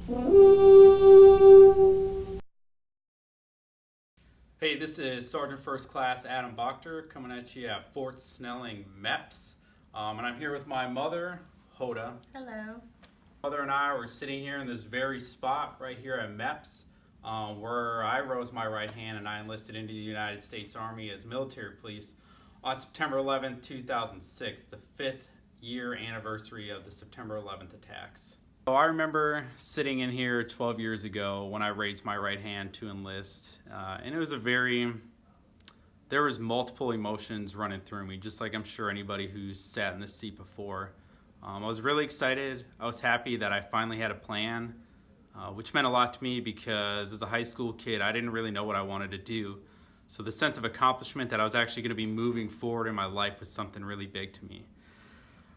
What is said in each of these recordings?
Hey, this is Sergeant First Class Adam Boktor coming at you at Fort Snelling, MEPS. And I'm here with my mother, Hoda. Hello. Mother and I were sitting here in this very spot right here at MEPS, where I rose my right hand and I enlisted into the United States Army as military police on September 11th, 2006, the 5th year anniversary of the September 11th attacks. So I remember sitting in here 12 years ago when I raised my right hand to enlist, and it was there was multiple emotions running through me, just like I'm sure anybody who's sat in this seat before. I was really excited. I was happy that I finally had a plan, which meant a lot to me because as a high school kid, I didn't really know what I wanted to do. So the sense of accomplishment that I was actually going to be moving forward in my life was something really big to me.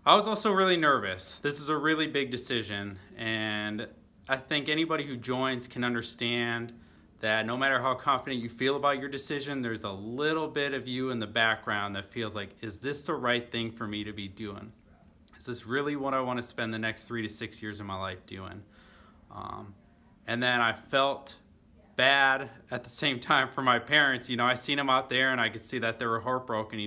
I was also really nervous. This is a really big decision, and I think anybody who joins can understand that no matter how confident you feel about your decision, there's a little bit of you in the background that feels like, is this the right thing for me to be doing? Is this really what I want to spend the next 3 to 6 years of my life doing? And then I felt bad at the same time for my parents. I seen them out there and I could see that they were heartbroken,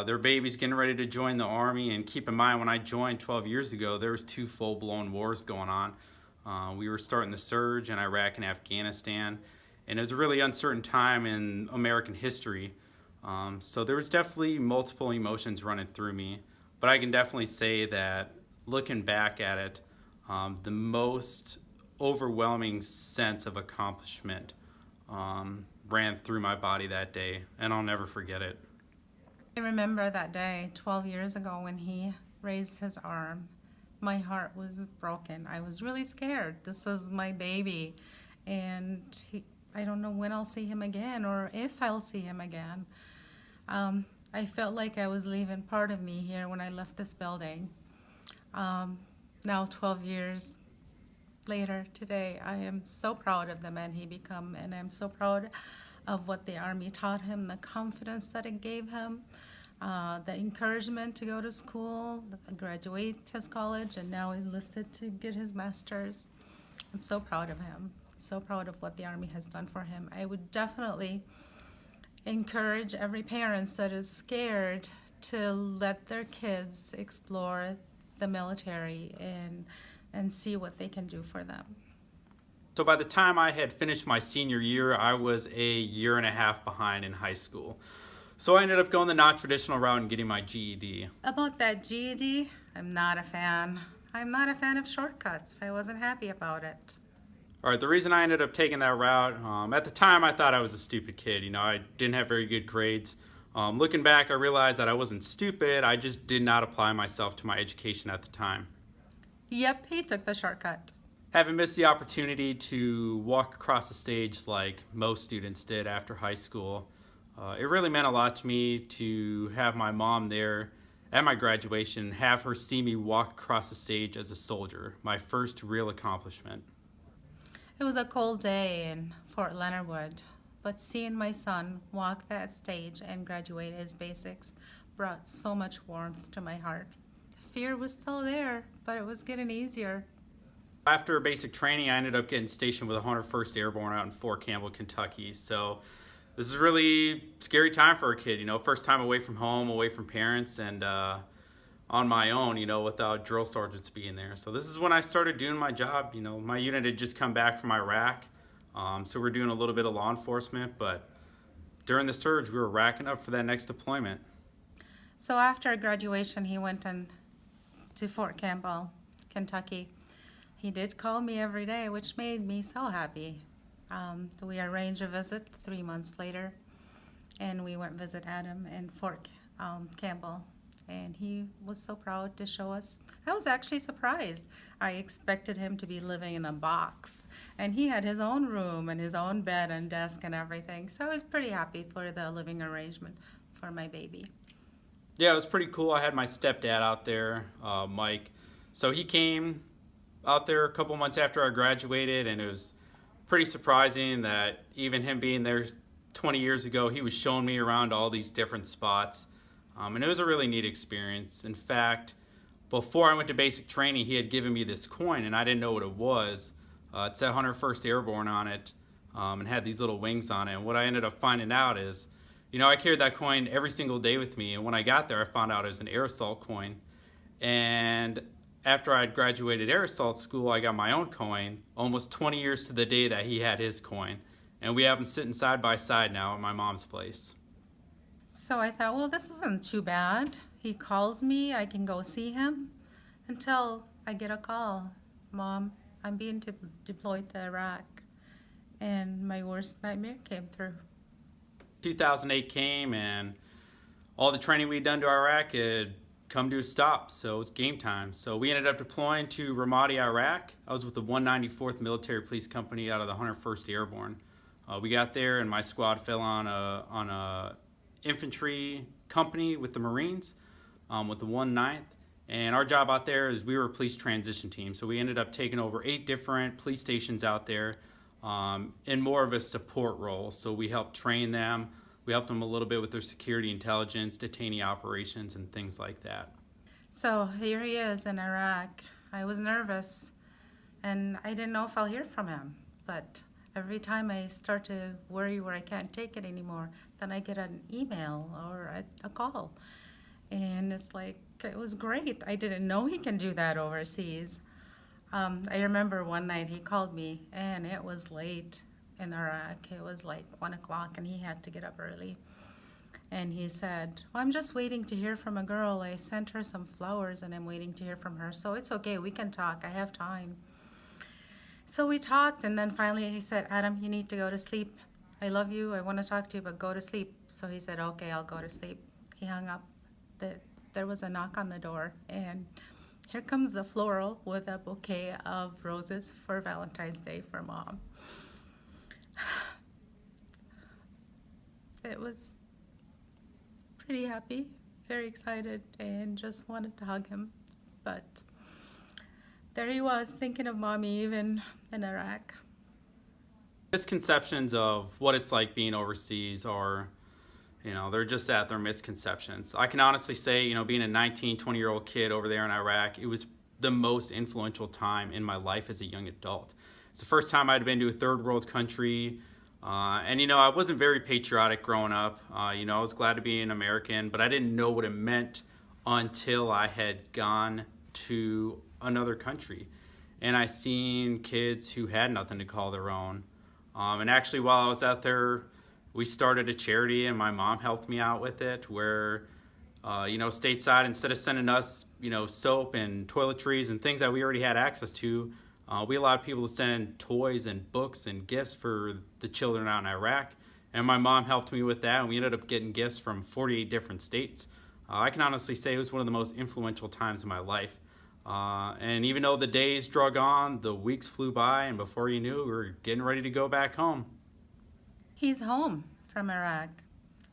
their baby's getting ready to join the Army, and keep in mind when I joined 12 years ago, there was 2 full-blown wars going on. We were starting the surge in Iraq and Afghanistan, and it was a really uncertain time in American history. So there was definitely multiple emotions running through me, but I can definitely say that looking back at it, the most overwhelming sense of accomplishment ran through my body that day, and I'll never forget it. I remember that day 12 years ago when he raised his arm. My heart was broken. I was really scared. This is my baby, and I don't know when I'll see him again or if I'll see him again. I felt like I was leaving part of me here when I left this building. Now 12 years later today, I am so proud of the man he became, and I'm so proud of what the Army taught him, the confidence that it gave him, the encouragement to go to school, graduate his college, and now enlisted to get his master's. I'm so proud of him, so proud of what the Army has done for him. I would definitely encourage every parent that is scared to let their kids explore the military and see what they can do for them. So by the time I had finished my senior year, I was a year and a half behind in high school. So I ended up going the non-traditional route and getting my GED. About that GED, I'm not a fan. I'm not a fan of shortcuts. I wasn't happy about it. All right, the reason I ended up taking that route, at the time I thought I was a stupid kid. I didn't have very good grades. Looking back, I realized that I wasn't stupid. I just did not apply myself to my education at the time. Yep, he took the shortcut. Having missed the opportunity to walk across the stage like most students did after high school, it really meant a lot to me to have my mom there at my graduation, have her see me walk across the stage as a soldier, my first real accomplishment. It was a cold day in Fort Leonard Wood, but seeing my son walk that stage and graduate his basics brought so much warmth to my heart. The fear was still there, but it was getting easier. After basic training, I ended up getting stationed with 101st Airborne out in Fort Campbell, Kentucky. So this is a really scary time for a kid, first time away from home, away from parents, and on my own, without drill sergeants being there. So this is when I started doing my job. My unit had just come back from Iraq, so we're doing a little bit of law enforcement, but during the surge, we were racking up for that next deployment. So after graduation, he went to Fort Campbell, Kentucky. He did call me every day, which made me so happy. We arranged a visit 3 months later, and we went visit Adam in Fort Campbell, and he was so proud to show us. I was actually surprised. I expected him to be living in a box, and he had his own room and his own bed and desk and everything, so I was pretty happy for the living arrangement for my baby. Yeah, it was pretty cool. I had my stepdad out there, Mike, so he came out there a couple months after I graduated, and it was pretty surprising that even him being there 20 years ago, he was showing me around all these different spots, and it was a really neat experience. In fact, before I went to basic training, he had given me this coin, and I didn't know what it was. It said 101st Airborne on it, and had these little wings on it. And what I ended up finding out is, I carried that coin every single day with me, and when I got there, I found out it was an air assault coin. And after I'd graduated air assault school, I got my own coin, almost 20 years to the day that he had his coin. And we have them sitting side by side now at my mom's place. So I thought, well, this isn't too bad. He calls me, I can go see him, until I get a call. Mom, I'm being deployed to Iraq. And my worst nightmare came through. 2008 came, and all the training we'd done to Iraq had come to a stop, so it was game time. So we ended up deploying to Ramadi, Iraq. I was with the 194th Military Police Company out of the 101st Airborne. We got there, and my squad fell on a infantry company with the Marines, with the 1/9th. And our job out there is we were a police transition team. So we ended up taking over 8 different police stations out there in more of a support role. So we helped train them. We helped them a little bit with their security intelligence, detainee operations, and things like that. So here he is in Iraq. I was nervous, and I didn't know if I'll hear from him. But every time I start to worry where I can't take it anymore, then I get an email or a call. And it's like, it was great. I didn't know he can do that overseas. I remember one night he called me, and it was late in Iraq. It was like 1 o'clock, and he had to get up early. And he said, well, I'm just waiting to hear from a girl. I sent her some flowers, and I'm waiting to hear from her. So it's okay, we can talk. I have time. So we talked, and then finally he said, Adam, you need to go to sleep. I love you. I want to talk to you, but go to sleep. So he said, okay, I'll go to sleep. He hung up. There was a knock on the door, and here comes the floral with a bouquet of roses for Valentine's Day for Mom. It was pretty happy, very excited, and just wanted to hug him. But there he was, thinking of Mommy even in Iraq. Misconceptions of what it's like being overseas are, they're just that, they're misconceptions. I can honestly say, being a 19, 20-year-old kid over there in Iraq, it was the most influential time in my life as a young adult. It's the first time I'd been to a third world country, and I wasn't very patriotic growing up. I was glad to be an American, but I didn't know what it meant until I had gone to another country. And I seen kids who had nothing to call their own. And actually, while I was out there, we started a charity, and my mom helped me out with it, where, stateside, instead of sending us, soap and toiletries and things that we already had access to, we allowed people to send toys and books and gifts for the children out in Iraq. And my mom helped me with that, and we ended up getting gifts from 48 different states. I can honestly say it was one of the most influential times of my life. And even though the days drug on, the weeks flew by, and before you knew, we were getting ready to go back home. He's home from Iraq.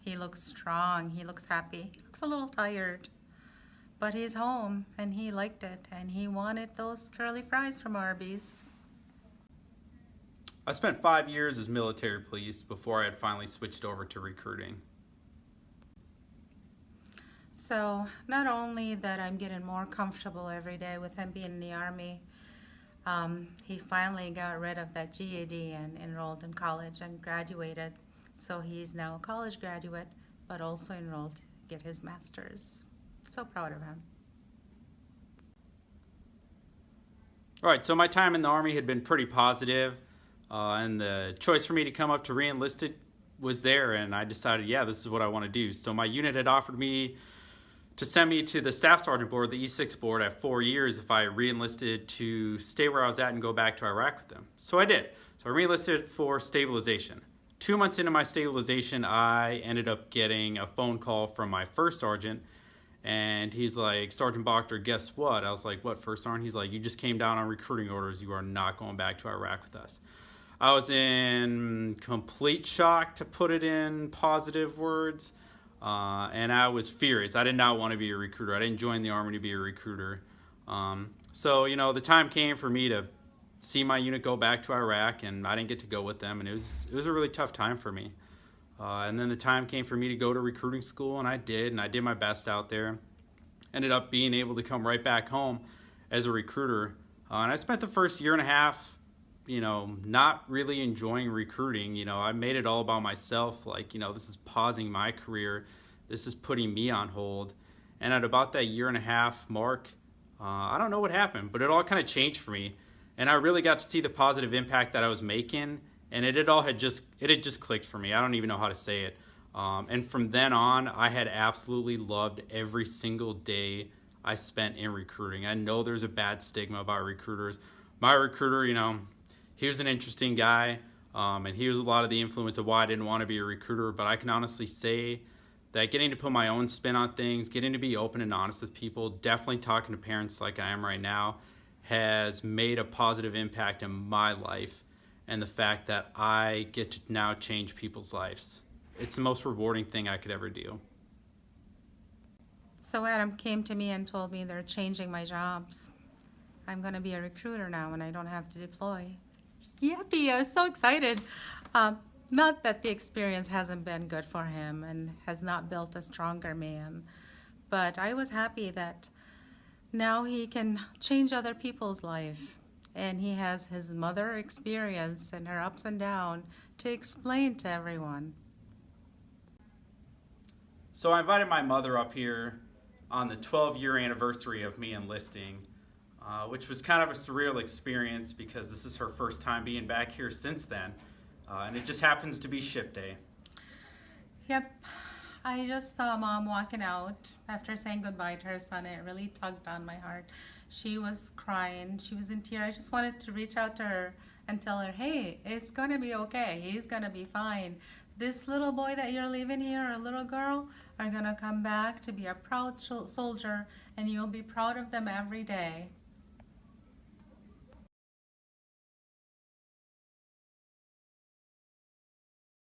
He looks strong, he looks happy, he looks a little tired. But he's home, and he liked it, and he wanted those curly fries from Arby's. I spent 5 years as military police before I had finally switched over to recruiting. So not only that I'm getting more comfortable every day with him being in the Army, he finally got rid of that GED and enrolled in college and graduated. So he's now a college graduate, but also enrolled to get his master's. So proud of him. All right, so my time in the Army had been pretty positive, and the choice for me to come up to re-enlisted was there, and I decided, yeah, this is what I want to do. So my unit had offered me to send me to the Staff Sergeant Board, the E6 Board, at 4 years if I re-enlisted to stay where I was at and go back to Iraq with them. So I did. So I re-enlisted for stabilization. 2 months into my stabilization, I ended up getting a phone call from my first sergeant, and he's like, Sergeant Boktor, guess what? I was like, what, First Sergeant? He's like, you just came down on recruiting orders. You are not going back to Iraq with us. I was in complete shock, to put it in positive words. And I was furious. I did not want to be a recruiter. I didn't join the Army to be a recruiter. So, the time came for me to see my unit go back to Iraq, and I didn't get to go with them, and it was a really tough time for me. And then the time came for me to go to recruiting school, and I did my best out there. ended up being able to come right back home as a recruiter. And I spent the first year and a half, not really enjoying recruiting. I made it all about myself. Like, this is pausing my career. This is putting me on hold. And at about that year and a half mark, I don't know what happened, but it all kind of changed for me. And I really got to see the positive impact that I was making. And it had just clicked for me. I don't even know how to say it. And from then on, I had absolutely loved every single day I spent in recruiting. I know there's a bad stigma about recruiters. My recruiter, he was an interesting guy, and he was a lot of the influence of why I didn't want to be a recruiter. But I can honestly say that getting to put my own spin on things, getting to be open and honest with people, definitely talking to parents like I am right now, has made a positive impact in my life, and the fact that I get to now change people's lives. It's the most rewarding thing I could ever do. So Adam came to me and told me they're changing my jobs. I'm going to be a recruiter now and I don't have to deploy. Yippee, I was so excited. Not that the experience hasn't been good for him and has not built a stronger man, but I was happy that now he can change other people's life. And he has his mother experience and her ups and downs to explain to everyone. So I invited my mother up here on the 12-year anniversary of me enlisting, which was kind of a surreal experience because this is her first time being back here since then. And it just happens to be ship day. Yep. I just saw Mom walking out after saying goodbye to her son. It really tugged on my heart. She was crying. She was in tears. I just wanted to reach out to her and tell her, hey, it's going to be okay. He's going to be fine. This little boy that you're leaving here, or little girl, are going to come back to be a proud soldier, and you'll be proud of them every day.